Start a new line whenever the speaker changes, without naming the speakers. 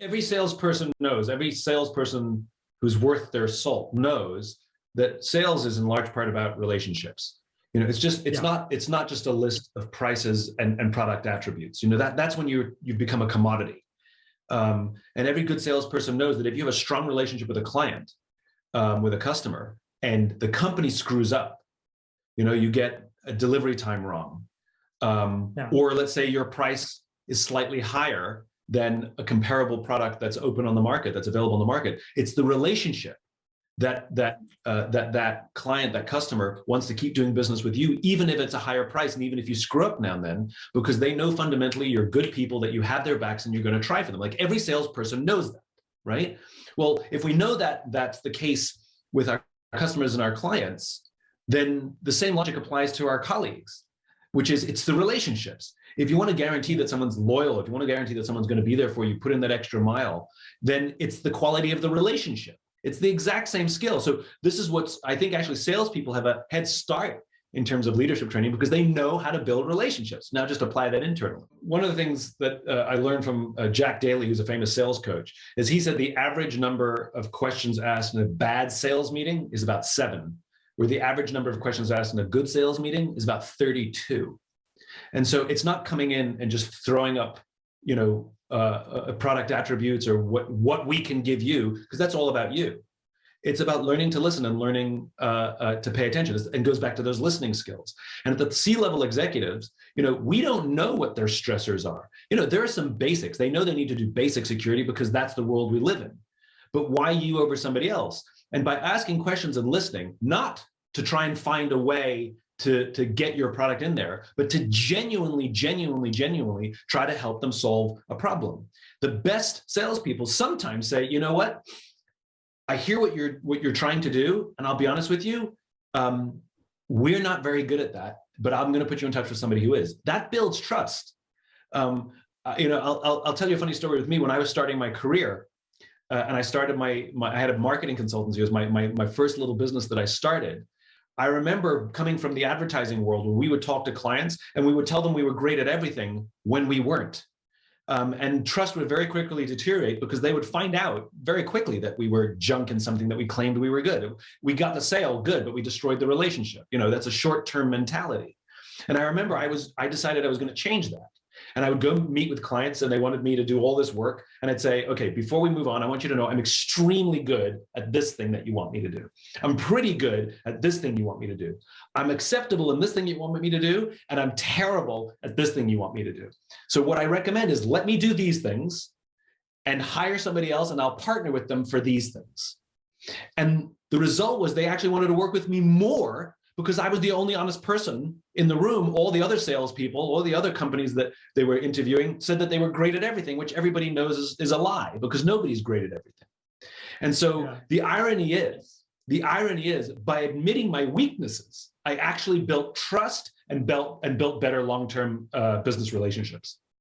Every salesperson knows, every salesperson who's worth their salt knows that sales is in large part about relationships. You know, it's not just a list of prices and product attributes. You know, that's when you've become a commodity. And every good salesperson knows that if you have a strong relationship with a client, with a customer, and the company screws up, you know, you get a delivery time wrong, or let's say your price is slightly higher than a comparable product that's open on the market, that's available on the market. It's the relationship that client, that customer wants to keep doing business with you, even if it's a higher price, and even if you screw up now and then, because they know fundamentally you're good people, that you have their backs, and you're going to try for them. Like every salesperson knows that, right? Well, if we know that that's the case with our customers and our clients, then the same logic applies to our colleagues, which is it's the relationships. If you want to guarantee that someone's loyal, if you want to guarantee that someone's going to be there for you, put in that extra mile, then it's the quality of the relationship. It's the exact same skill. So this is what's, I think actually salespeople have a head start in terms of leadership training, because they know how to build relationships. Now just apply that internally. One of the things that I learned from Jack Daly, who's a famous sales coach, is he said the average number of questions asked in a bad sales meeting is about 7, where the average number of questions asked in a good sales meeting is about 32. And so it's not coming in and just throwing up, you know, product attributes or what we can give you, because that's all about you. It's about learning to listen and learning to pay attention, and goes back to those listening skills. And at the C-level executives, you know, we don't know what their stressors are. You know, there are some basics. They know they need to do basic security because that's the world we live in. But why you over somebody else? And by asking questions and listening, not to try and find a way to get your product in there, but to genuinely try to help them solve a problem. The best salespeople sometimes say, you know what? I hear what you're trying to do, and I'll be honest with you, we're not very good at that, but I'm going to put you in touch with somebody who is. That builds trust. You know, I'll tell you a funny story with me. When I was starting my career, and I started I had a marketing consultancy. It was my first little business that I started. I remember coming from the advertising world, where we would talk to clients and we would tell them we were great at everything when we weren't. And trust would very quickly deteriorate, because they would find out very quickly that we were junk in something that we claimed we were good. We got the sale, good, but we destroyed the relationship. You know, that's a short-term mentality. And I remember I decided I was going to change that. And I would go meet with clients, and they wanted me to do all this work. And I'd say, okay, before we move on, I want you to know I'm extremely good at this thing that you want me to do. I'm pretty good at this thing you want me to do. I'm acceptable in this thing you want me to do, and I'm terrible at this thing you want me to do. So what I recommend is let me do these things and hire somebody else, and I'll partner with them for these things. And the result was they actually wanted to work with me more, because I was the only honest person in the room. All the other salespeople, all the other companies that they were interviewing said that they were great at everything, which everybody knows is a lie, because nobody's great at everything. And so the irony is, by admitting my weaknesses, I actually built trust and built better long-term business relationships.